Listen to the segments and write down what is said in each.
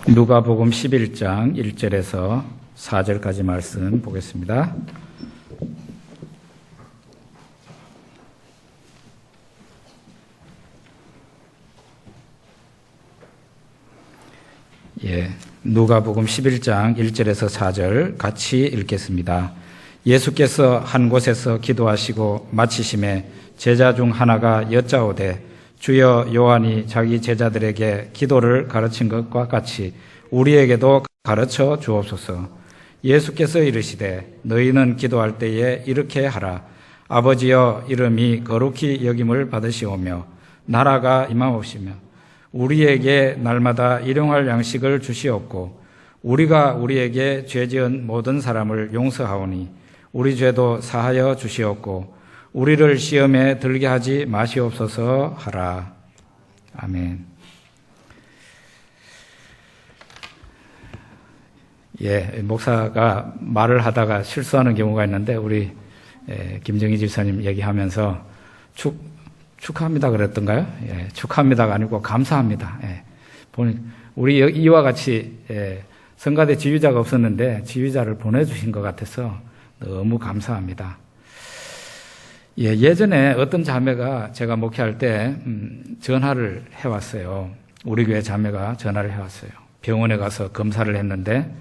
누가복음 11장 1절에서 4절까지 말씀 보겠습니다. 누가복음 11장 1절에서 4절 같이 읽겠습니다. 예수께서 한 곳에서 기도하시고 마치심에 제자 중 하나가 여짜오되 주여 요한이 자기 제자들에게 기도를 가르친 것과 같이 우리에게도 가르쳐 주옵소서. 예수께서 이르시되 너희는 기도할 때에 이렇게 하라. 아버지여 이름이 거룩히 여김을 받으시오며 나라가 임하옵시며 우리에게 날마다 일용할 양식을 주시옵고 우리가 우리에게 죄 지은 모든 사람을 용서하오니 우리 죄도 사하여 주시옵고 우리를 시험에 들게 하지 마시옵소서 하라. 아멘. 목사가 말을 하다가 실수하는 경우가 있는데 우리 김정희 집사님 얘기하면서 축하합니다 그랬던가요? 축하합니다가 아니고 감사합니다. 우리 이와 같이 성가대 지휘자가 없었는데 지휘자를 보내주신 것 같아서 너무 감사합니다. 예전에 어떤 자매가 제가 목회할 때 전화를 해왔어요. 우리 교회 자매가 전화를 해왔어요. 병원에 가서 검사를 했는데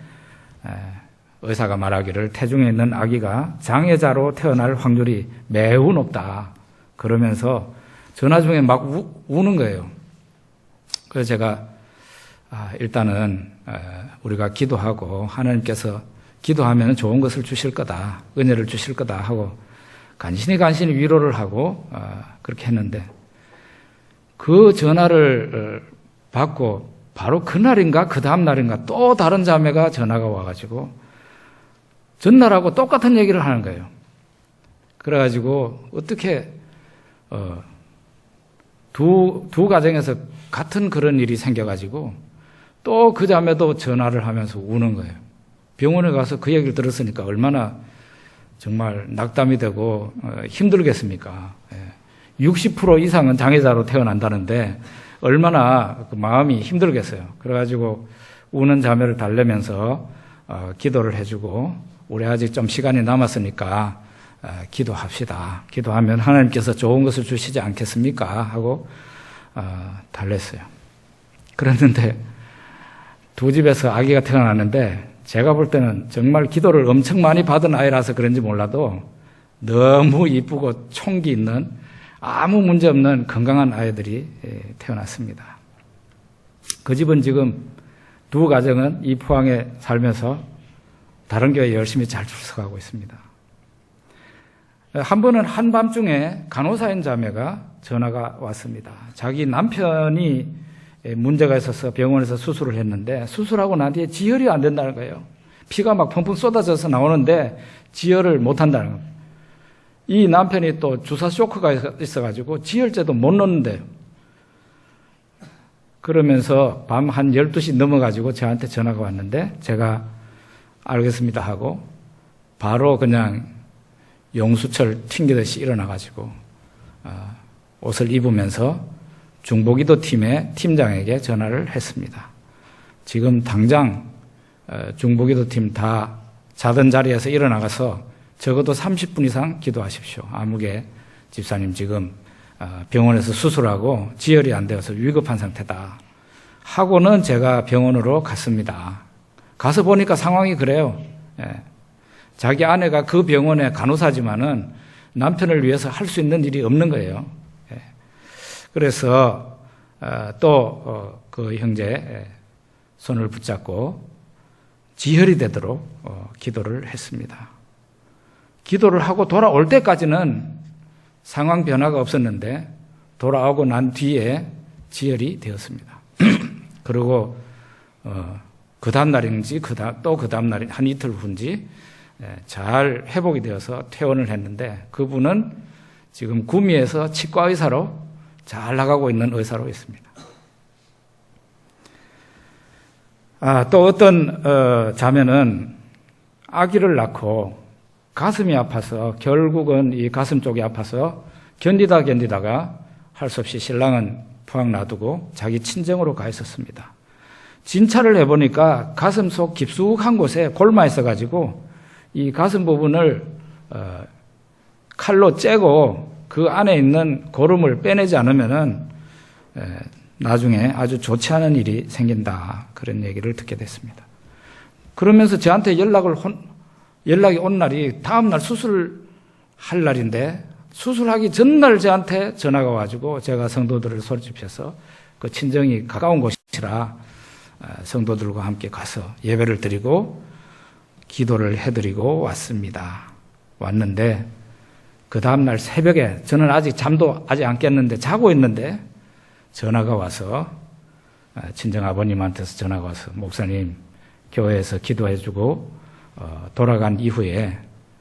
의사가 말하기를 태중에 있는 아기가 장애자로 태어날 확률이 매우 높다. 그러면서 전화 중에 막 우는 거예요. 그래서 제가 일단은 우리가 기도하고 하나님께서 기도하면 좋은 것을 주실 거다. 은혜를 주실 거다 하고 간신히 위로를 하고 그렇게 했는데 그 전화를 받고 바로 그날인가 그 다음 날인가 또 다른 자매가 전화가 와가지고 전날하고 똑같은 얘기를 하는 거예요. 그래가지고 어떻게 두 가정에서 같은 그런 일이 생겨가지고 또 그 자매도 전화를 하면서 우는 거예요. 병원에 가서 그 얘기를 들었으니까 얼마나 정말 낙담이 되고 힘들겠습니까? 60% 이상은 장애자로 태어난다는데 얼마나 그 마음이 힘들겠어요. 그래가지고 우는 자매를 달래면서 기도를 해주고 우리 아직 좀 시간이 남았으니까 기도합시다. 기도하면 하나님께서 좋은 것을 주시지 않겠습니까? 하고 달랬어요. 그랬는데 두 집에서 아기가 태어났는데 제가 볼 때는 정말 기도를 엄청 많이 받은 아이라서 그런지 몰라도 너무 이쁘고 총기 있는 아무 문제 없는 건강한 아이들이 태어났습니다. 그 집은 지금 두 가정은 이 포항에 살면서 다른 교회에 열심히 잘 출석하고 있습니다. 한 번은 한밤중에 간호사인 자매가 전화가 왔습니다. 자기 남편이 문제가 있어서 병원에서 수술을 했는데 수술하고 난 뒤에 지혈이 안 된다는 거예요. 피가 막 펑펑 쏟아져서 나오는데 지혈을 못 한다는 겁니다. 이 남편이 또 주사 쇼크가 있어가지고 지혈제도 못 넣는데요. 그러면서 밤 한 12시 넘어가지고 저한테 전화가 왔는데 제가 알겠습니다 하고 바로 그냥 용수철 튕기듯이 일어나가지고 옷을 입으면서 중보기도 팀의 팀장에게 전화를 했습니다. 지금 당장 중보기도 팀 다 자던 자리에서 일어나가서 적어도 30분 이상 기도하십시오. 아무개 집사님 지금 병원에서 수술하고 지혈이 안 되어서 위급한 상태다. 하고는 제가 병원으로 갔습니다. 가서 보니까 상황이 그래요. 자기 아내가 그 병원의 간호사지만은 남편을 위해서 할 수 있는 일이 없는 거예요. 그래서 또 그 형제 손을 붙잡고 지혈이 되도록 기도를 했습니다. 기도를 하고 돌아올 때까지는 상황 변화가 없었는데 돌아오고 난 뒤에 지혈이 되었습니다. 그리고 그 다음 날인지 또 그 다음 날인 한 이틀 후인지 잘 회복이 되어서 퇴원을 했는데 그분은 지금 구미에서 치과 의사로 잘 나가고 있는 의사로 있습니다. 또 어떤 자매는 아기를 낳고 가슴이 아파서 결국은 이 가슴 쪽이 아파서 견디다가 할 수 없이 신랑은 포항 놔두고 자기 친정으로 가 있었습니다. 진찰을 해보니까 가슴 속 깊숙한 곳에 골마 있어가지고 이 가슴 부분을 칼로 째고 그 안에 있는 고름을 빼내지 않으면은 나중에 아주 좋지 않은 일이 생긴다. 그런 얘기를 듣게 됐습니다. 그러면서 저한테 연락이 온 날이 다음날 수술할 날인데 수술하기 전날 저한테 전화가 와가지고 제가 성도들을 소집해서 그 친정이 가까운 곳이라 성도들과 함께 가서 예배를 드리고 기도를 해드리고 왔습니다. 왔는데 그 다음날 새벽에 저는 아직 잠도 아직 안 깼는데 자고 있는데 전화가 와서 친정 아버님한테서 전화가 와서 목사님 교회에서 기도해주고 돌아간 이후에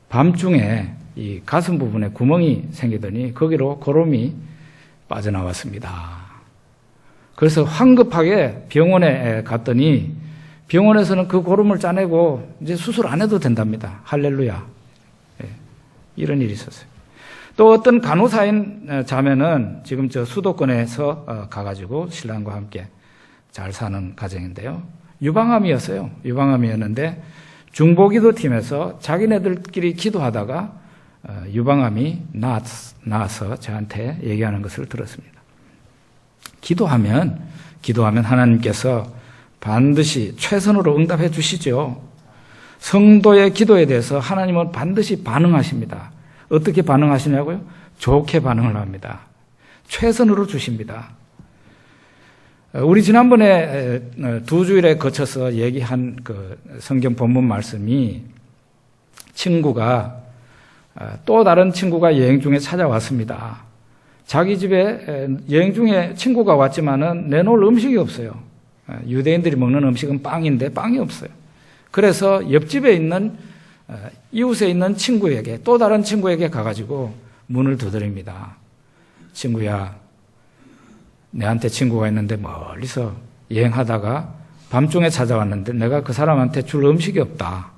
밤중에 이 가슴 부분에 구멍이 생기더니 거기로 고름이 빠져나왔습니다. 그래서 황급하게 병원에 갔더니 병원에서는 그 고름을 짜내고 이제 수술 안 해도 된답니다. 할렐루야. 이런 일이 있었어요. 또 어떤 간호사인 자매는 지금 저 수도권에서 가가지고 신랑과 함께 잘 사는 가정인데요. 유방암이었어요. 유방암이었는데 중보기도팀에서 자기네들끼리 기도하다가 유방암이 나아서 저한테 얘기하는 것을 들었습니다. 기도하면 하나님께서 반드시 최선으로 응답해 주시죠. 성도의 기도에 대해서 하나님은 반드시 반응하십니다. 어떻게 반응하시냐고요? 좋게 반응을 합니다. 최선으로 주십니다. 우리 지난번에 2주일에 거쳐서 얘기한 그 성경 본문 말씀이 친구가 또 다른 친구가 여행 중에 찾아왔습니다. 자기 집에 여행 중에 친구가 왔지만은 내놓을 음식이 없어요. 유대인들이 먹는 음식은 빵인데 빵이 없어요. 그래서 옆집에 있는 이웃에 있는 친구에게 또 다른 친구에게 가가지고 문을 두드립니다. 친구야, 내한테 친구가 있는데 멀리서 여행하다가 밤중에 찾아왔는데 내가 그 사람한테 줄 음식이 없다.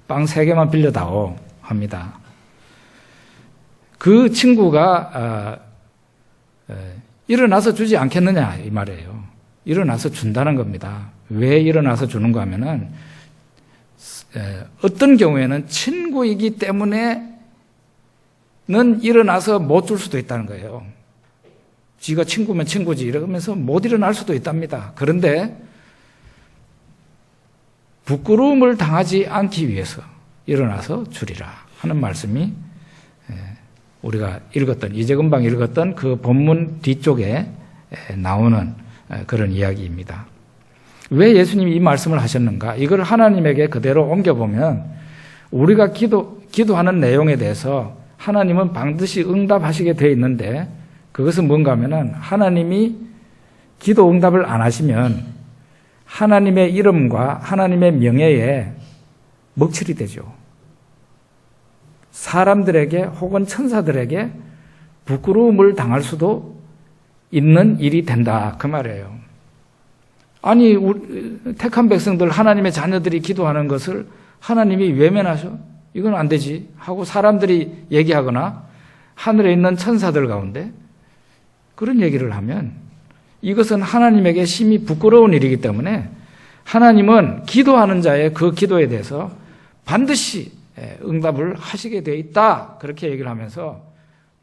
빵 3개만 빌려다오 합니다. 그 친구가 일어나서 주지 않겠느냐 이 말이에요. 일어나서 준다는 겁니다. 왜 일어나서 주는가 하면은 어떤 경우에는 친구이기 때문에는 일어나서 못 줄 수도 있다는 거예요. 지가 친구면 친구지 이러면서 못 일어날 수도 있답니다. 그런데 부끄러움을 당하지 않기 위해서 일어나서 주리라 하는 말씀이 우리가 읽었던 이제금방 읽었던 그 본문 뒤쪽에 나오는 그런 이야기입니다. 왜 예수님이 이 말씀을 하셨는가? 이걸 하나님에게 그대로 옮겨보면 우리가 기도하는 내용에 대해서 하나님은 반드시 응답하시게 되어 있는데 그것은 뭔가 하면은 하나님이 기도 응답을 안 하시면 하나님의 이름과 하나님의 명예에 먹칠이 되죠. 사람들에게 혹은 천사들에게 부끄러움을 당할 수도 있는 일이 된다. 그 말이에요. 아니, 택한 백성들, 하나님의 자녀들이 기도하는 것을 하나님이 외면하셔? 이건 안 되지. 하고 사람들이 얘기하거나 하늘에 있는 천사들 가운데 그런 얘기를 하면 이것은 하나님에게 심히 부끄러운 일이기 때문에 하나님은 기도하는 자의 그 기도에 대해서 반드시 응답을 하시게 되어 있다. 그렇게 얘기를 하면서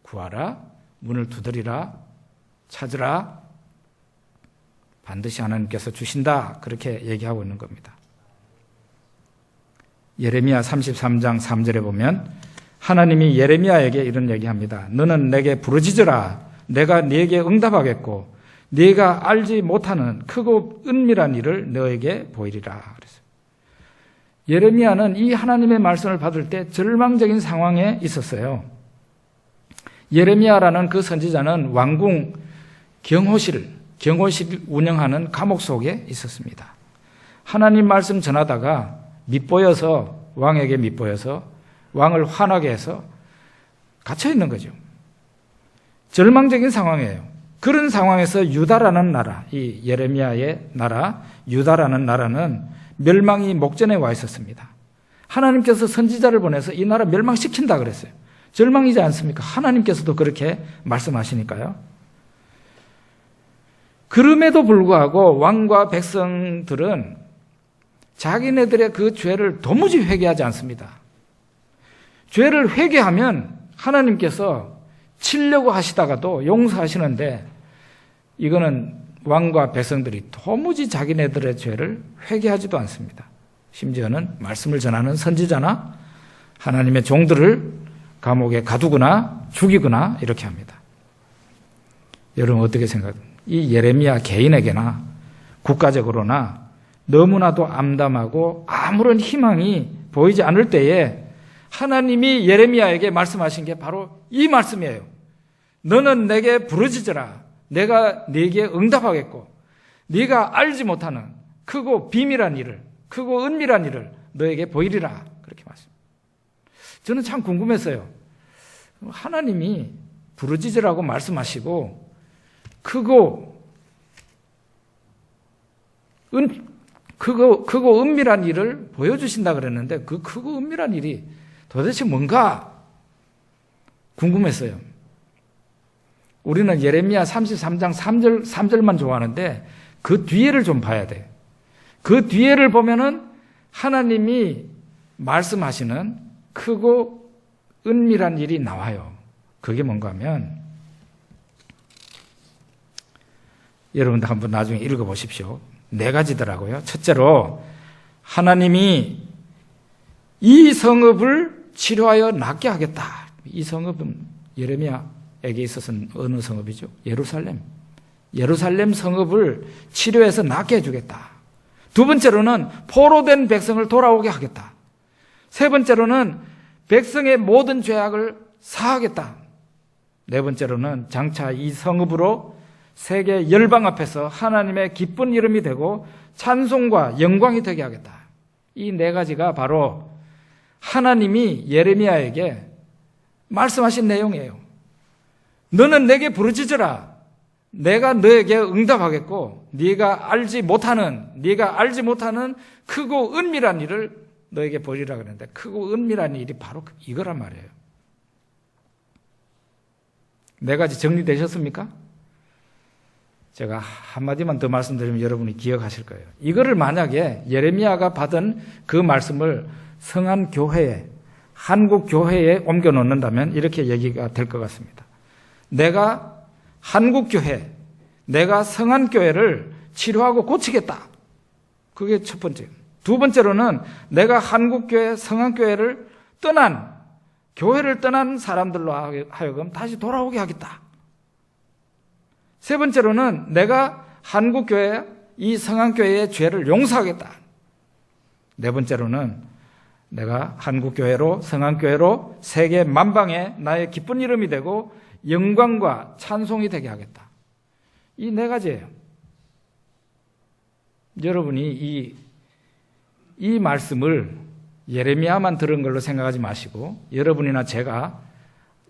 구하라, 문을 두드리라, 찾으라, 반드시 하나님께서 주신다. 그렇게 얘기하고 있는 겁니다. 예레미야 33장 3절에 보면 하나님이 예레미야에게 이런 얘기합니다. 너는 내게 부르짖으라. 내가 네게 응답하겠고 네가 알지 못하는 크고 은밀한 일을 너에게 보이리라. 그랬어요. 예레미야는 이 하나님의 말씀을 받을 때 절망적인 상황에 있었어요. 예레미야라는 그 선지자는 왕궁 경호실 운영하는 감옥 속에 있었습니다. 하나님 말씀 전하다가 왕에게 밉보여서 왕을 화나게 해서 갇혀 있는 거죠. 절망적인 상황이에요. 그런 상황에서 유다라는 나라, 이 예레미야의 나라, 유다라는 나라는 멸망이 목전에 와 있었습니다. 하나님께서 선지자를 보내서 이 나라 멸망시킨다 그랬어요. 절망이지 않습니까? 하나님께서도 그렇게 말씀하시니까요. 그럼에도 불구하고 왕과 백성들은 자기네들의 그 죄를 도무지 회개하지 않습니다. 죄를 회개하면 하나님께서 치려고 하시다가도 용서하시는데 이거는 왕과 백성들이 도무지 자기네들의 죄를 회개하지도 않습니다. 심지어는 말씀을 전하는 선지자나 하나님의 종들을 감옥에 가두거나 죽이거나 이렇게 합니다. 여러분 어떻게 생각합니까? 이 예레미야 개인에게나 국가적으로나 너무나도 암담하고 아무런 희망이 보이지 않을 때에 하나님이 예레미야에게 말씀하신 게 바로 이 말씀이에요. 너는 내게 부르짖으라. 내가 네게 응답하겠고 네가 알지 못하는 크고 비밀한 일을, 크고 은밀한 일을 너에게 보이리라. 그렇게 말씀. 저는 참 궁금했어요. 하나님이 부르짖으라고 말씀하시고 크고 은밀한 일을 보여주신다 그랬는데 그 크고 은밀한 일이 도대체 뭔가 궁금했어요. 우리는 예레미야 33장 3절만 좋아하는데 그 뒤에를 좀 봐야 돼요. 그 뒤에를 보면은 하나님이 말씀하시는 크고 은밀한 일이 나와요. 그게 뭔가 하면 여러분도 한번 나중에 읽어보십시오. 4가지더라고요. 첫째로 하나님이 이 성읍을 치료하여 낫게 하겠다. 이 성읍은 예레미야에게 있어서는 어느 성읍이죠? 예루살렘. 예루살렘 성읍을 치료해서 낫게 해주겠다. 두 번째로는 포로된 백성을 돌아오게 하겠다. 세 번째로는 백성의 모든 죄악을 사하겠다. 네 번째로는 장차 이 성읍으로 세계 열방 앞에서 하나님의 기쁜 이름이 되고 찬송과 영광이 되게 하겠다. 이 4가지가 바로 하나님이 예레미야에게 말씀하신 내용이에요. 너는 내게 부르짖으라. 내가 너에게 응답하겠고 네가 알지 못하는 크고 은밀한 일을 너에게 보이리라 그랬는데 크고 은밀한 일이 바로 이거란 말이에요. 4가지 정리되셨습니까? 제가 한마디만 더 말씀드리면 여러분이 기억하실 거예요. 이거를 만약에 예레미야가 받은 그 말씀을 성안교회에, 한국교회에 옮겨 놓는다면 이렇게 얘기가 될 것 같습니다. 내가 한국교회, 내가 성안교회를 치료하고 고치겠다. 그게 첫 번째. 두 번째로는 내가 한국교회, 성안교회를 교회를 떠난 사람들로 하여금 다시 돌아오게 하겠다. 세 번째로는 내가 한국교회, 이 성안교회의 죄를 용서하겠다. 네 번째로는 내가 한국교회로, 성안교회로 세계 만방에 나의 기쁜 이름이 되고 영광과 찬송이 되게 하겠다. 이 4가지예요. 여러분이 이 말씀을 예레미야만 들은 걸로 생각하지 마시고 여러분이나 제가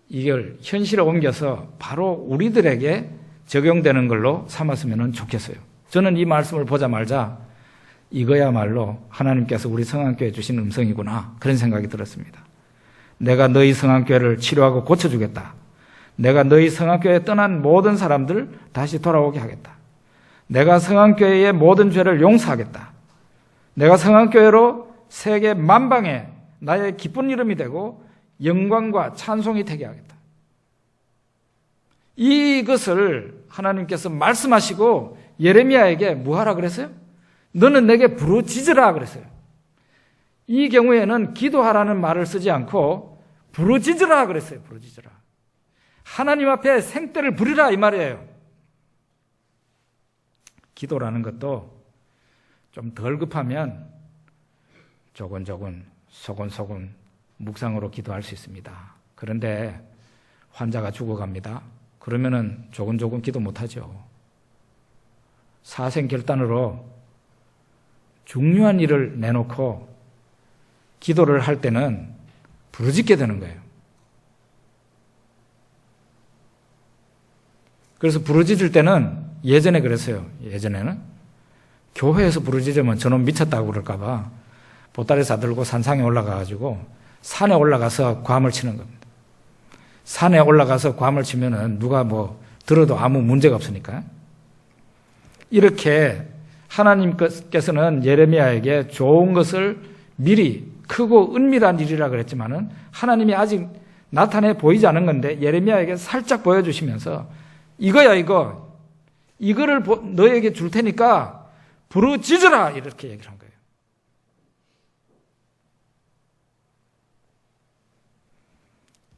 이걸 현실에 옮겨서 바로 우리들에게 적용되는 걸로 삼았으면 좋겠어요. 저는 이 말씀을 보자마자 이거야말로 하나님께서 우리 성안교회에 주신 음성이구나 그런 생각이 들었습니다. 내가 너희 성안교회를 치료하고 고쳐주겠다. 내가 너희 성안교회에 떠난 모든 사람들 다시 돌아오게 하겠다. 내가 성안교회의 모든 죄를 용서하겠다. 내가 성안교회로 세계 만방에 나의 기쁜 이름이 되고 영광과 찬송이 되게 하겠다. 이것을 하나님께서 말씀하시고 예레미야에게 뭐하라 그랬어요? 너는 내게 부르짖으라 그랬어요. 이 경우에는 기도하라는 말을 쓰지 않고 부르짖으라 그랬어요. 부르짖으라. 하나님 앞에 생떼를 부리라 이 말이에요. 기도라는 것도 좀 덜 급하면 조곤조곤 소곤소곤 묵상으로 기도할 수 있습니다. 그런데 환자가 죽어갑니다. 그러면은 조곤조곤 기도 못하죠. 사생결단으로 중요한 일을 내놓고 기도를 할 때는 부르짖게 되는 거예요. 그래서 부르짖을 때는 예전에 그랬어요. 예전에는 교회에서 부르짖으면 저놈 미쳤다고 그럴까 봐 보따리 싸들고 산상에 올라가가지고 산에 올라가서 괌을 치는 겁니다. 산에 올라가서 괌을 치면은 누가 뭐 들어도 아무 문제가 없으니까. 이렇게 하나님께서는 예레미야에게 좋은 것을 미리 크고 은밀한 일이라 그랬지만은 하나님이 아직 나타내 보이지 않은 건데 예레미야에게 살짝 보여주시면서 이거야 이거를 너에게 줄 테니까 부르짖으라 이렇게 얘기를 한 거예요.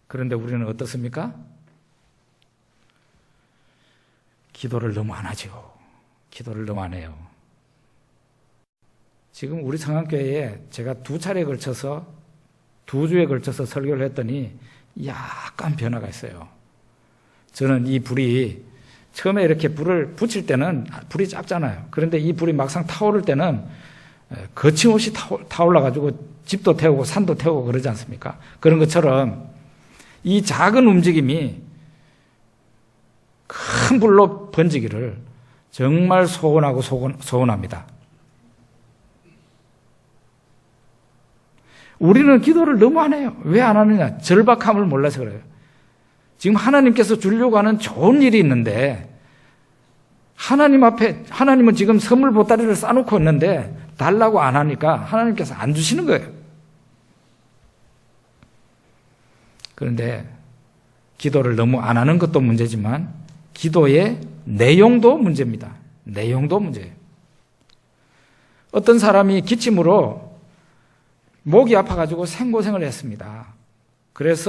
그런데 우리는 어떻습니까? 기도를 너무 안 하죠. 기도를 너무 안 해요. 지금 우리 성안교회에 제가 2차례에 걸쳐서 2주에 걸쳐서 설교를 했더니 약간 변화가 있어요. 저는 이 불이 처음에 이렇게 불을 붙일 때는 불이 작잖아요. 그런데 이 불이 막상 타오를 때는 거침없이 타올라가지고 집도 태우고 산도 태우고 그러지 않습니까? 그런 것처럼 이 작은 움직임이 큰 불로 번지기를 정말 소원하고 소원합니다. 우리는 기도를 너무 안 해요. 왜 안 하느냐? 절박함을 몰라서 그래요. 지금 하나님께서 주려고 하는 좋은 일이 있는데 하나님 앞에 하나님은 지금 선물 보따리를 싸놓고 있는데 달라고 안 하니까 하나님께서 안 주시는 거예요. 그런데 기도를 너무 안 하는 것도 문제지만 기도의 내용도 문제입니다. 내용도 문제예요. 어떤 사람이 기침으로 목이 아파가지고 생고생을 했습니다. 그런데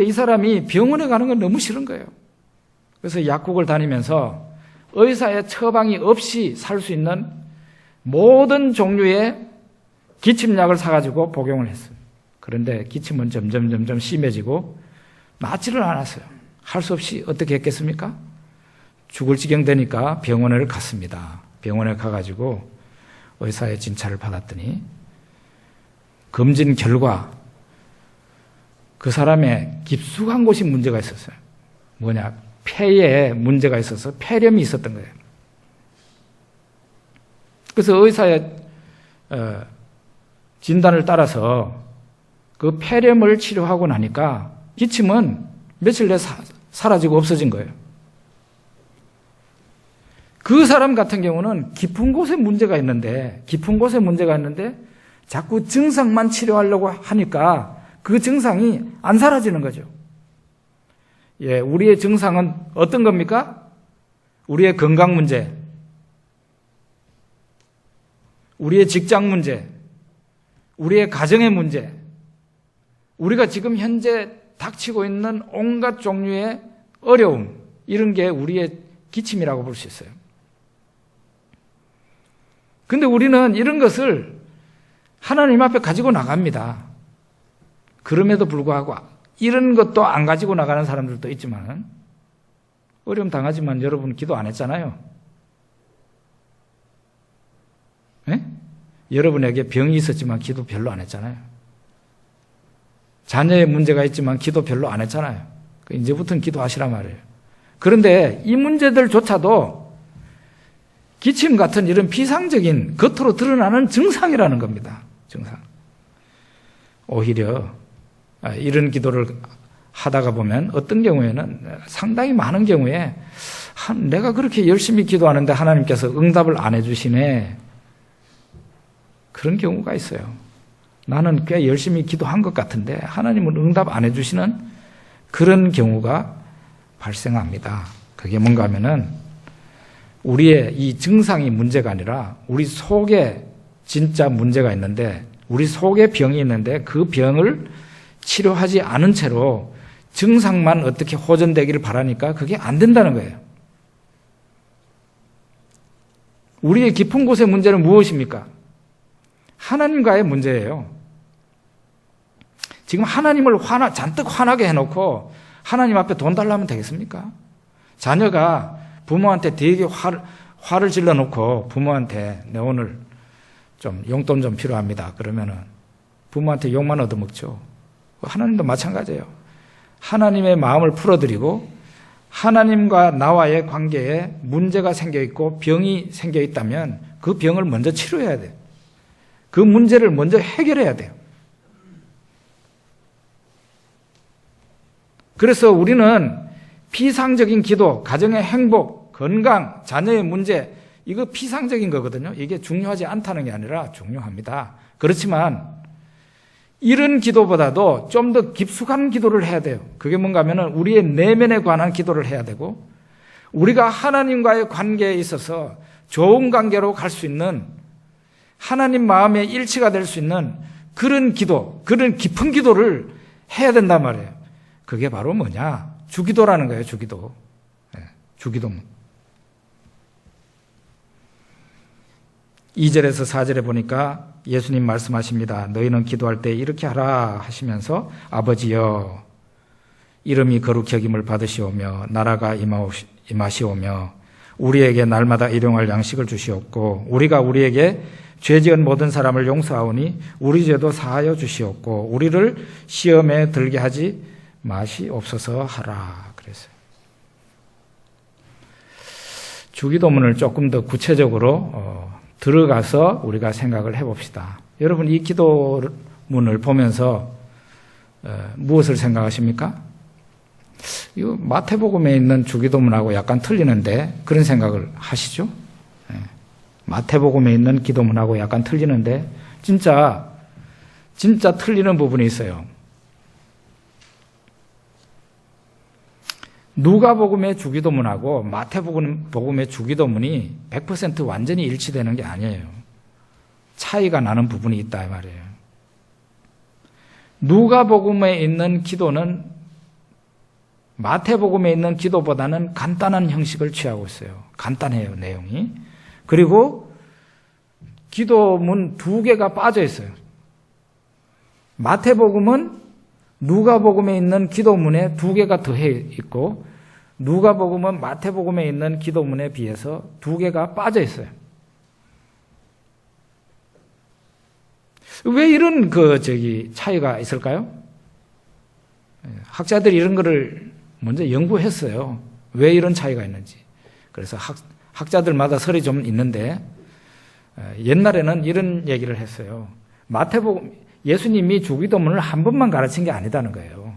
이 사람이 병원에 가는 건 너무 싫은 거예요. 그래서 약국을 다니면서 의사의 처방이 없이 살 수 있는 모든 종류의 기침약을 사가지고 복용을 했어요. 그런데 기침은 점점 심해지고 낫지를 않았어요. 할 수 없이 어떻게 했겠습니까? 죽을 지경 되니까 병원을 갔습니다. 병원에 가가지고 의사의 진찰을 받았더니 검진 결과 그 사람의 깊숙한 곳이 문제가 있었어요. 뭐냐? 폐에 문제가 있어서 폐렴이 있었던 거예요. 그래서 의사의 진단을 따라서 그 폐렴을 치료하고 나니까 기침은 며칠 내에 사라지고 없어진 거예요. 그 사람 같은 경우는 깊은 곳에 문제가 있는데 자꾸 증상만 치료하려고 하니까 그 증상이 안 사라지는 거죠. 예, 우리의 증상은 어떤 겁니까? 우리의 건강 문제, 우리의 직장 문제, 우리의 가정의 문제, 우리가 지금 현재 닥치고 있는 온갖 종류의 어려움, 이런 게 우리의 기침이라고 볼 수 있어요. 근데 우리는 이런 것을 하나님 앞에 가지고 나갑니다. 그럼에도 불구하고 이런 것도 안 가지고 나가는 사람들도 있지만 어려움 당하지만 여러분 기도 안 했잖아요. 네? 여러분에게 병이 있었지만 기도 별로 안 했잖아요. 자녀의 문제가 있지만 기도 별로 안 했잖아요. 이제부터는 기도하시란 말이에요. 그런데 이 문제들조차도 기침 같은 이런 비상적인 겉으로 드러나는 증상이라는 겁니다. 증상. 오히려 이런 기도를 하다가 보면 어떤 경우에는 상당히 많은 경우에 내가 그렇게 열심히 기도하는데 하나님께서 응답을 안 해주시네. 그런 경우가 있어요. 나는 꽤 열심히 기도한 것 같은데 하나님은 응답 안 해주시는 그런 경우가 발생합니다. 그게 뭔가 하면은 우리의 이 증상이 문제가 아니라 우리 속에 진짜 문제가 있는데 우리 속에 병이 있는데 그 병을 치료하지 않은 채로 증상만 어떻게 호전되기를 바라니까 그게 안 된다는 거예요. 우리의 깊은 곳의 문제는 무엇입니까? 하나님과의 문제예요. 지금 하나님을 잔뜩 화나게 해놓고 하나님 앞에 돈 달라면 되겠습니까? 자녀가 부모한테 되게 화를 질러놓고 부모한테 내 오늘 좀 용돈 좀 필요합니다. 그러면은 부모한테 욕만 얻어먹죠. 하나님도 마찬가지예요. 하나님의 마음을 풀어드리고 하나님과 나와의 관계에 문제가 생겨있고 병이 생겨있다면 그 병을 먼저 치료해야 돼요. 그 문제를 먼저 해결해야 돼요. 그래서 우리는 피상적인 기도, 가정의 행복, 건강, 자녀의 문제, 이거 피상적인 거거든요. 이게 중요하지 않다는 게 아니라 중요합니다. 그렇지만 이런 기도보다도 좀 더 깊숙한 기도를 해야 돼요. 그게 뭔가 하면은 우리의 내면에 관한 기도를 해야 되고, 우리가 하나님과의 관계에 있어서 좋은 관계로 갈 수 있는, 하나님 마음에 일치가 될 수 있는 그런 기도, 그런 깊은 기도를 해야 된단 말이에요. 그게 바로 뭐냐? 주기도라는 거예요, 주기도. 주기도문. 2절에서 4절에 보니까 예수님 말씀하십니다. 너희는 기도할 때 이렇게 하라 하시면서, 아버지여, 이름이 거룩히 여김을 받으시오며 나라가 임하시오며 우리에게 날마다 일용할 양식을 주시옵고 우리가 우리에게 죄 지은 모든 사람을 용서하오니 우리 죄도 사하여 주시옵고 우리를 시험에 들게 하지 마시옵소서 하라 그랬어요. 주기도문을 조금 더 구체적으로 들어가서 우리가 생각을 해봅시다. 여러분, 이 기도문을 보면서 무엇을 생각하십니까? 이거 마태복음에 있는 주기도문하고 약간 틀리는데, 그런 생각을 하시죠? 마태복음에 있는 기도문하고 약간 틀리는데 진짜 틀리는 부분이 있어요. 누가복음의 주기도문하고 마태복음의 주기도문이 100% 완전히 일치되는 게 아니에요. 차이가 나는 부분이 있다 이 말이에요. 누가복음에 있는 기도는 마태복음에 있는 기도보다는 간단한 형식을 취하고 있어요. 간단해요, 내용이. 그리고 기도문 2개가 빠져 있어요. 마태복음은 누가복음에 있는 기도문에 2개가 더해 있고, 누가복음은 마태복음에 있는 기도문에 비해서 2개가 빠져 있어요. 왜 이런 차이가 있을까요? 학자들이 이런 거를 먼저 연구했어요. 왜 이런 차이가 있는지. 그래서 학자들마다 설이 좀 있는데, 옛날에는 이런 얘기를 했어요. 마태복음, 예수님이 주기도문을 한 번만 가르친 게 아니다는 거예요.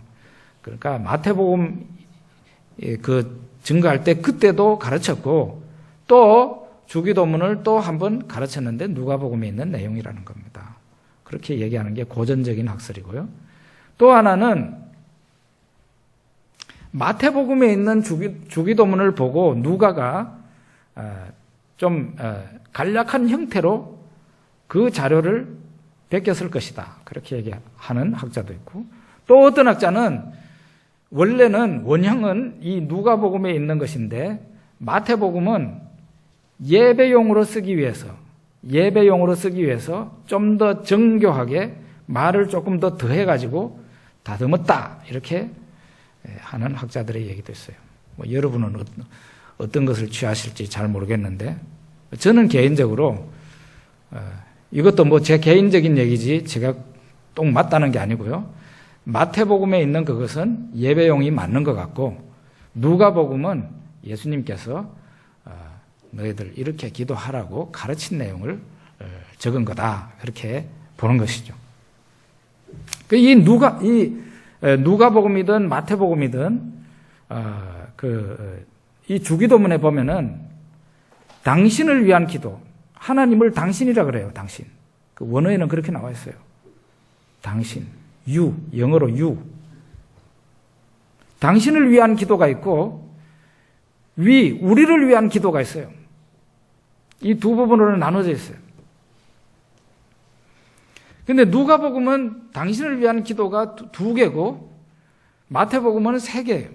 그러니까 마태복음 증거할 때 그때도 가르쳤고, 또 주기도문을 또 한 번 가르쳤는데 누가복음에 있는 내용이라는 겁니다. 그렇게 얘기하는 게 고전적인 학설이고요. 또 하나는 마태복음에 있는 주기도문을 보고 누가가 좀 간략한 형태로 그 자료를 베꼈을 것이다. 그렇게 얘기하는 학자도 있고, 또 어떤 학자는 원래는 원형은 이 누가복음에 있는 것인데 마태복음은 예배용으로 쓰기 위해서 좀 더 정교하게 말을 조금 더 더해가지고 다듬었다. 이렇게 하는 학자들의 얘기도 있어요. 여러분은 어떤 것을 취하실지 잘 모르겠는데, 저는 개인적으로 이것도 제 개인적인 얘기지 제가 꼭 맞다는 게 아니고요. 마태복음에 있는 그것은 예배용이 맞는 것 같고, 누가복음은 예수님께서 너희들 이렇게 기도하라고 가르친 내용을 적은 거다. 그렇게 보는 것이죠. 이 누가복음이든 마태복음이든 이 주기도문에 보면은 당신을 위한 기도, 하나님을 당신이라 그래요. 당신. 그 원어에는 그렇게 나와 있어요. 당신, you, 영어로 you. 당신을 위한 기도가 있고 우리를 위한 기도가 있어요. 이 두 부분으로 나눠져 있어요. 근데 누가복음은 당신을 위한 기도가 2개고 마태복음은 3개예요.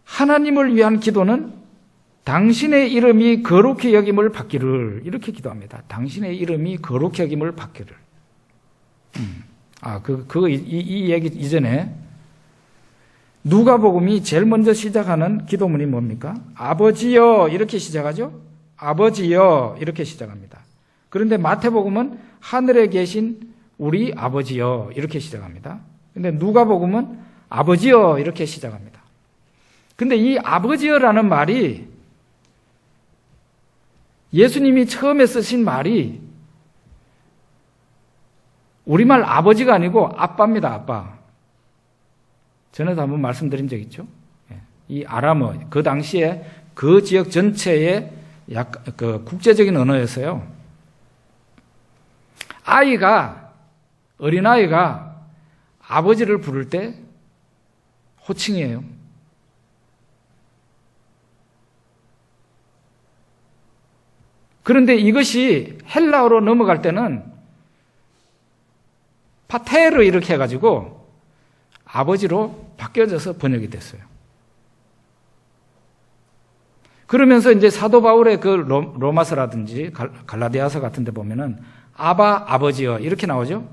하나님을 위한 기도는 당신의 이름이 거룩히 여김을 받기를, 이렇게 기도합니다. 당신의 이름이 거룩히 여김을 받기를. 이 얘기 이전에 누가복음이 제일 먼저 시작하는 기도문이 뭡니까? 아버지여, 이렇게 시작하죠? 아버지여, 이렇게 시작합니다. 그런데 마태복음은 하늘에 계신 우리 아버지여, 이렇게 시작합니다. 근데 누가복음은 아버지여, 이렇게 시작합니다. 근데 이 아버지여라는 말이, 예수님이 처음에 쓰신 말이 우리말 아버지가 아니고 아빠입니다. 아빠. 전에도 한번 말씀드린 적 있죠. 이 아람어, 그 당시에 그 지역 전체의 그 국제적인 언어였어요. 어린아이가 아버지를 부를 때 호칭이에요. 그런데 이것이 헬라어로 넘어갈 때는 파테르 이렇게 해가지고 아버지로 바뀌어져서 번역이 됐어요. 그러면서 이제 사도 바울의 그 로마서라든지 갈라디아서 같은 데 보면은 아바, 아버지여 이렇게 나오죠.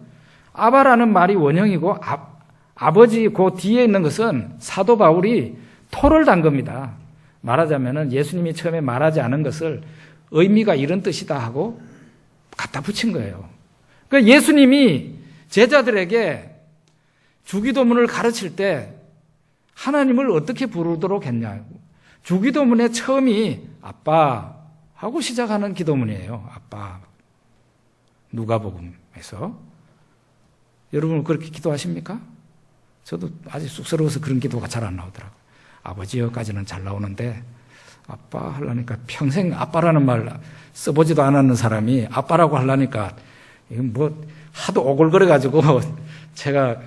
아바라는 말이 원형이고 아버지 그 뒤에 있는 것은 사도 바울이 토를 단 겁니다. 말하자면은 예수님이 처음에 말하지 않은 것을 의미가 이런 뜻이다 하고 갖다 붙인 거예요. 그러니까 예수님이 제자들에게 주기도문을 가르칠 때 하나님을 어떻게 부르도록 했냐고. 주기도문의 처음이 아빠 하고 시작하는 기도문이에요. 아빠. 누가복음에서. 여러분 그렇게 기도하십니까? 저도 아직 쑥스러워서 그런 기도가 잘 안 나오더라고요. 아버지여까지는 잘 나오는데 아빠 하려니까 평생 아빠라는 말 써보지도 않았는 사람이 아빠라고 하려니까 이건 뭐 하도 오글거려가지고 제가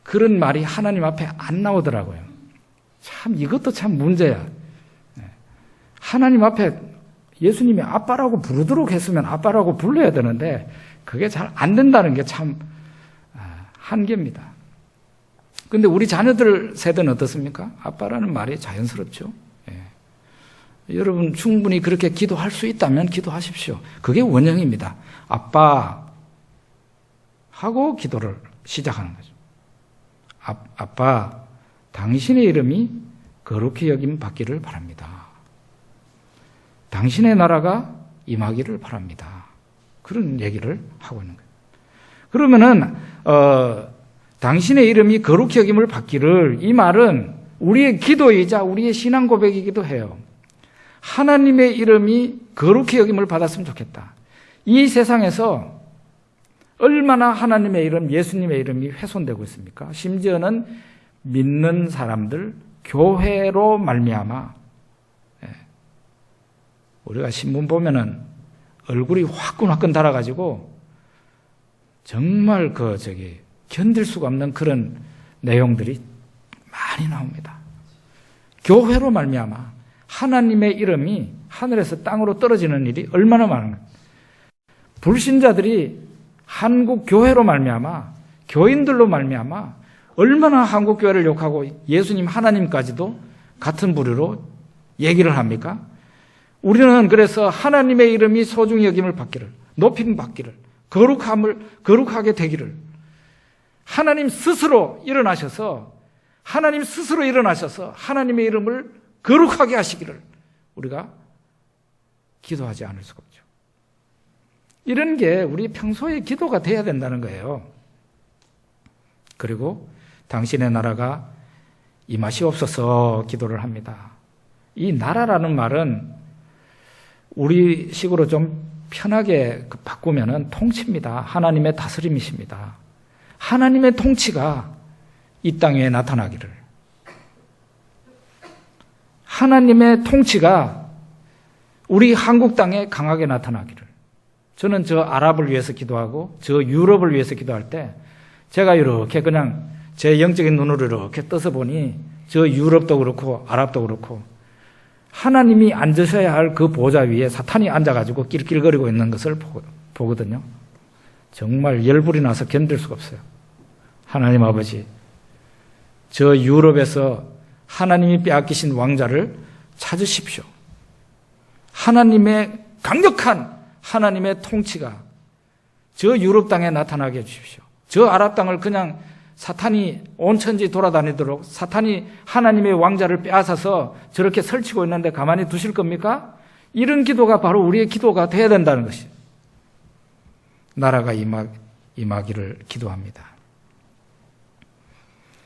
그런 말이 하나님 앞에 안 나오더라고요. 참 이것도 참 문제야. 하나님 앞에 예수님이 아빠라고 부르도록 했으면 아빠라고 불러야 되는데 그게 잘 안 된다는 게 참 한계입니다. 그런데 우리 자녀들 세대는 어떻습니까? 아빠라는 말이 자연스럽죠. 여러분 충분히 그렇게 기도할 수 있다면 기도하십시오. 그게 원형입니다. 아빠 하고 기도를 시작하는 거죠. 아빠, 당신의 이름이 거룩히 여김 받기를 바랍니다. 당신의 나라가 임하기를 바랍니다. 그런 얘기를 하고 있는 거예요. 그러면은 당신의 이름이 거룩히 여김을 받기를, 이 말은 우리의 기도이자 우리의 신앙 고백이기도 해요. 하나님의 이름이 거룩히 여김을 받았으면 좋겠다. 이 세상에서 얼마나 하나님의 이름, 예수님의 이름이 훼손되고 있습니까? 심지어는 믿는 사람들, 교회로 말미암아 우리가 신문 보면은 얼굴이 화끈화끈 달아가지고 정말 견딜 수가 없는 그런 내용들이 많이 나옵니다. 교회로 말미암아 하나님의 이름이 하늘에서 땅으로 떨어지는 일이 얼마나 많은가. 불신자들이 한국 교회로 말미암아, 교인들로 말미암아 얼마나 한국 교회를 욕하고 예수님 하나님까지도 같은 부류로 얘기를 합니까? 우리는 그래서 하나님의 이름이 소중히 여김을 받기를, 높임 받기를, 거룩하게 되기를, 하나님 스스로 일어나셔서 하나님의 이름을 거룩하게 하시기를 우리가 기도하지 않을 수가 없죠. 이런 게 우리 평소의 기도가 돼야 된다는 거예요. 그리고 당신의 나라가 임하시옵소서 기도를 합니다. 이 나라라는 말은 우리 식으로 좀 편하게 바꾸면은 통치입니다. 하나님의 다스림이십니다. 하나님의 통치가 이 땅에 나타나기를, 하나님의 통치가 우리 한국 땅에 강하게 나타나기를. 저는 저 아랍을 위해서 기도하고 저 유럽을 위해서 기도할 때 제가 이렇게 그냥 제 영적인 눈으로 이렇게 떠서 보니 저 유럽도 그렇고 아랍도 그렇고 하나님이 앉으셔야 할 그 보좌 위에 사탄이 앉아가지고 낄낄거리고 있는 것을 보거든요. 정말 열불이 나서 견딜 수가 없어요. 하나님 아버지, 저 유럽에서 하나님이 빼앗기신 왕자를 찾으십시오. 하나님의 강력한 하나님의 통치가 저 유럽 땅에 나타나게 해주십시오. 저 아랍 땅을 그냥 사탄이 온 천지 돌아다니도록 사탄이 하나님의 왕자를 빼앗아서 저렇게 설치고 있는데 가만히 두실 겁니까? 이런 기도가 바로 우리의 기도가 돼야 된다는 것이에요. 나라가 임하기를 기도합니다.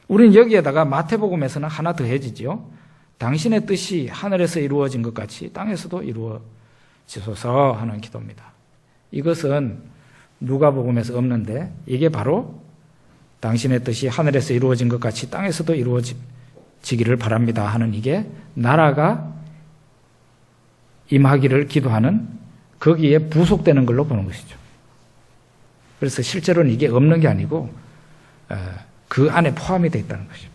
우리는 여기에다가 마태복음에서는 하나 더해지죠. 당신의 뜻이 하늘에서 이루어진 것 같이 땅에서도 이루어지소서 하는 기도입니다. 이것은 누가복음에서 없는데 이게 바로 당신의 뜻이 하늘에서 이루어진 것 같이 땅에서도 이루어지기를 바랍니다 하는 이게 나라가 임하기를 기도하는 거기에 부속되는 걸로 보는 것이죠. 그래서 실제로는 이게 없는 게 아니고 그 안에 포함이 되어 있다는 것이죠.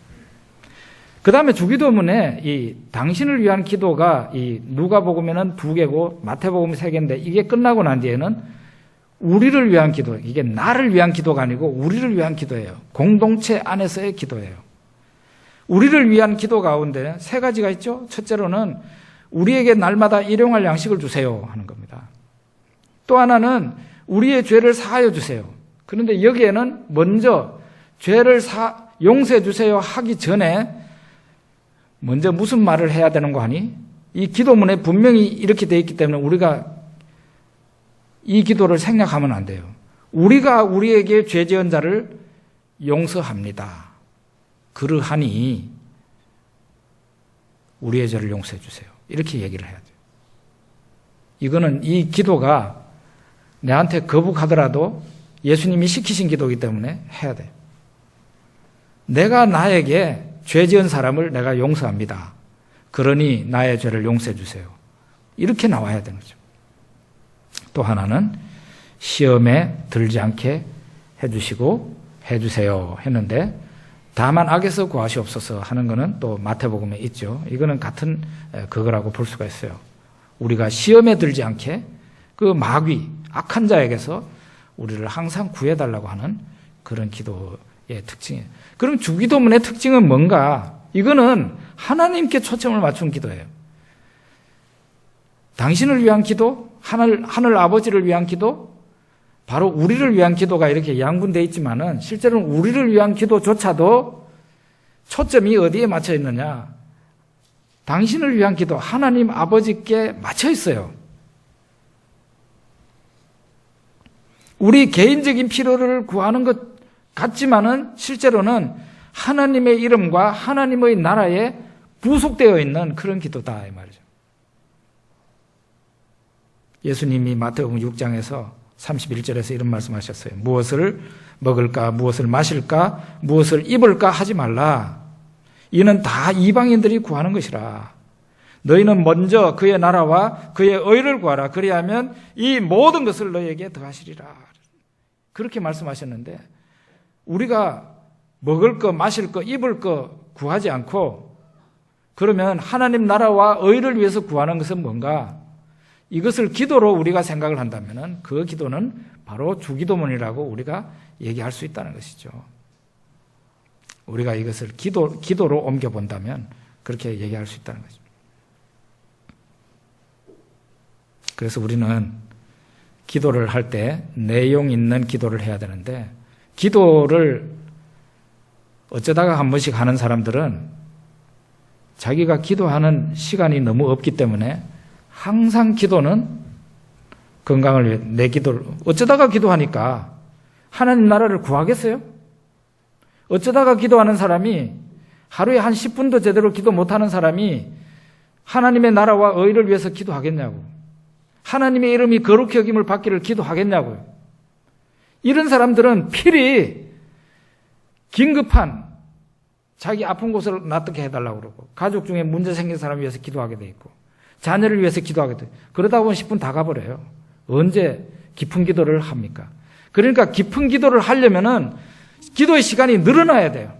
그 다음에 주기도문에 이 당신을 위한 기도가 이 누가복음에는 2개고 마태복음이 3개인데 이게 끝나고 난 뒤에는 우리를 위한 기도, 이게 나를 위한 기도가 아니고 우리를 위한 기도예요. 공동체 안에서의 기도예요. 우리를 위한 기도 가운데 3가지가 있죠. 첫째로는 우리에게 날마다 일용할 양식을 주세요 하는 겁니다. 또 하나는 우리의 죄를 사하여 주세요. 그런데 여기에는 먼저 죄를 용서해 주세요 하기 전에 먼저 무슨 말을 해야 되는 거 아니? 이 기도문에 분명히 이렇게 되어 있기 때문에 우리가 이 기도를 생략하면 안 돼요. 우리가 우리에게 죄 지은 자를 용서합니다. 그러하니 우리의 죄를 용서해 주세요. 이렇게 얘기를 해야 돼요. 이거는 이 기도가 내한테 거북하더라도 예수님이 시키신 기도이기 때문에 해야 돼요. 내가 나에게 죄 지은 사람을 내가 용서합니다. 그러니 나의 죄를 용서해 주세요. 이렇게 나와야 되는 거죠. 또 하나는 시험에 들지 않게 해주시고 해주세요 했는데 다만 악에서 구하시옵소서 하는 것은 또 마태복음에 있죠. 이거는 같은 그거라고 볼 수가 있어요. 우리가 시험에 들지 않게 그 마귀, 악한 자에게서 우리를 항상 구해달라고 하는 그런 기도의 특징이에요. 그럼 주기도문의 특징은 뭔가? 이거는 하나님께 초점을 맞춘 기도예요. 당신을 위한 기도, 하늘 아버지를 위한 기도, 바로 우리를 위한 기도가 이렇게 양분되어 있지만은 실제로는 우리를 위한 기도조차도 초점이 어디에 맞춰 있느냐? 당신을 위한 기도, 하나님 아버지께 맞춰 있어요. 우리 개인적인 필요를 구하는 것 같지만은 실제로는 하나님의 이름과 하나님의 나라에 부속되어 있는 그런 기도다 이 말이죠. 예수님이 마태복음 6장에서 31절에서 이런 말씀하셨어요. 무엇을 먹을까, 무엇을 마실까, 무엇을 입을까 하지 말라. 이는 다 이방인들이 구하는 것이라. 너희는 먼저 그의 나라와 그의 의를 구하라. 그리하면 이 모든 것을 너희에게 더하시리라. 그렇게 말씀하셨는데 우리가 먹을 거, 마실 거, 입을 거 구하지 않고 그러면 하나님 나라와 의를 위해서 구하는 것은 뭔가? 이것을 기도로 우리가 생각을 한다면 그 기도는 바로 주기도문이라고 우리가 얘기할 수 있다는 것이죠. 우리가 이것을 기도로 옮겨본다면 그렇게 얘기할 수 있다는 거죠. 그래서 우리는 기도를 할 때 내용 있는 기도를 해야 되는데 기도를 어쩌다가 한 번씩 하는 사람들은 자기가 기도하는 시간이 너무 없기 때문에 항상 기도는 건강을 위해 내 기도를 어쩌다가 기도하니까 하나님 나라를 구하겠어요? 어쩌다가 기도하는 사람이 하루에 한 10분도 제대로 기도 못하는 사람이 하나님의 나라와 의를 위해서 기도하겠냐고. 하나님의 이름이 거룩히 여김을 받기를 기도하겠냐고요. 이런 사람들은 필히 긴급한 자기 아픈 곳을 낫게 해달라고 그러고 가족 중에 문제 생긴 사람을 위해서 기도하게 돼 있고 자녀를 위해서 기도하게 돼. 그러다 보면 10분 다 가버려요. 언제 깊은 기도를 합니까? 그러니까 깊은 기도를 하려면은 기도의 시간이 늘어나야 돼요.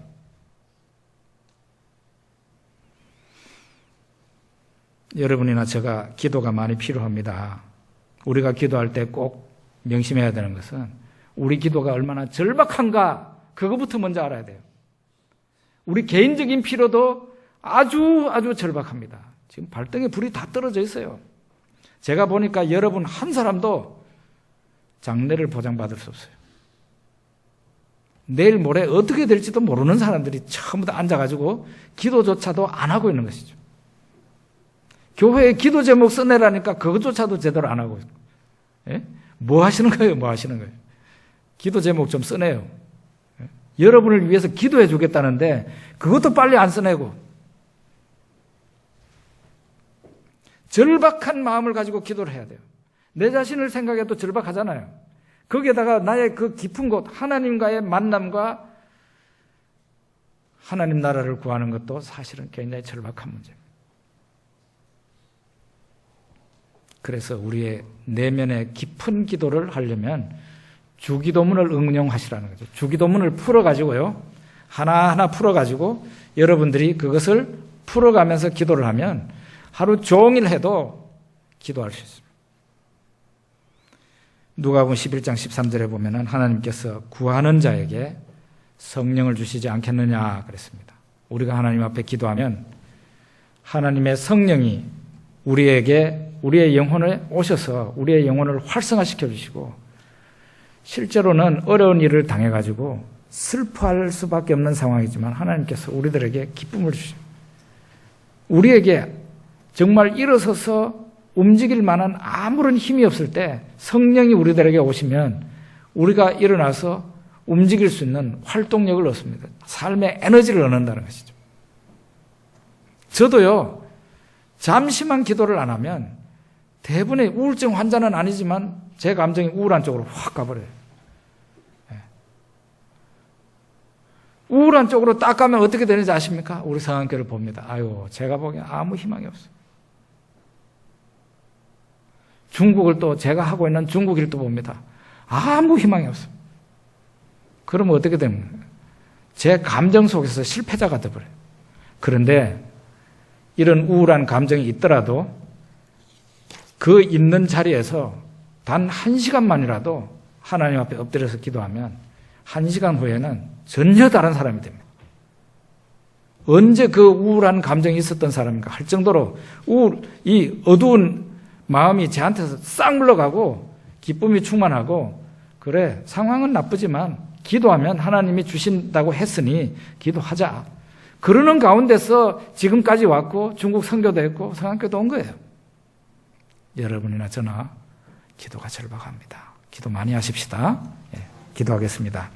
여러분이나 제가 기도가 많이 필요합니다. 우리가 기도할 때 꼭 명심해야 되는 것은 우리 기도가 얼마나 절박한가 그거부터 먼저 알아야 돼요. 우리 개인적인 필요도 아주 절박합니다. 지금 발등에 불이 다 떨어져 있어요. 제가 보니까 여러분 한 사람도 장래를 보장받을 수 없어요. 내일 모레 어떻게 될지도 모르는 사람들이 처음부터 앉아가지고 기도조차도 안 하고 있는 것이죠. 교회에 기도 제목 써내라니까 그것조차도 제대로 안 하고 있고. 예? 뭐 하시는 거예요? 뭐 하시는 거예요? 기도 제목 좀 써내요. 예? 여러분을 위해서 기도해 주겠다는데 그것도 빨리 안 써내고 절박한 마음을 가지고 기도를 해야 돼요. 내 자신을 생각해도 절박하잖아요. 거기에다가 나의 그 깊은 곳, 하나님과의 만남과 하나님 나라를 구하는 것도 사실은 굉장히 절박한 문제입니다. 그래서 우리의 내면의 깊은 기도를 하려면 주기도문을 응용하시라는 거죠. 주기도문을 풀어가지고요. 하나하나 풀어가지고 여러분들이 그것을 풀어가면서 기도를 하면 하루 종일 해도 기도할 수 있습니다. 누가복음 11장 13절에 보면은 하나님께서 구하는 자에게 성령을 주시지 않겠느냐 그랬습니다. 우리가 하나님 앞에 기도하면 하나님의 성령이 우리의 영혼에 오셔서 우리의 영혼을 활성화시켜 주시고 실제로는 어려운 일을 당해가지고 슬퍼할 수밖에 없는 상황이지만 하나님께서 우리들에게 기쁨을 주십니다. 우리에게 정말 일어서서 움직일 만한 아무런 힘이 없을 때 성령이 우리들에게 오시면 우리가 일어나서 움직일 수 있는 활동력을 얻습니다. 삶의 에너지를 얻는다는 것이죠. 저도요, 잠시만 기도를 안 하면 대부분의 우울증 환자는 아니지만 제 감정이 우울한 쪽으로 확 가버려요. 우울한 쪽으로 딱 가면 어떻게 되는지 아십니까? 우리 성안교를 봅니다. 아유, 제가 보기엔 아무 희망이 없어요. 중국을 또 제가 하고 있는 중국 일도 봅니다. 아무 희망이 없어요. 그러면 어떻게 됩니까? 제 감정 속에서 실패자가 되어버려요. 그런데 이런 우울한 감정이 있더라도 그 있는 자리에서 단 1시간만이라도 하나님 앞에 엎드려서 기도하면 1시간 후에는 전혀 다른 사람이 됩니다. 언제 그 우울한 감정이 있었던 사람인가 할 정도로 이 어두운 마음이 제한테서 싹 물러가고 기쁨이 충만하고 그래 상황은 나쁘지만 기도하면 하나님이 주신다고 했으니 기도하자. 그러는 가운데서 지금까지 왔고 중국 선교도 했고 성안교도 온 거예요. 여러분이나 저나 기도가 절박합니다. 기도 많이 하십시다. 기도하겠습니다.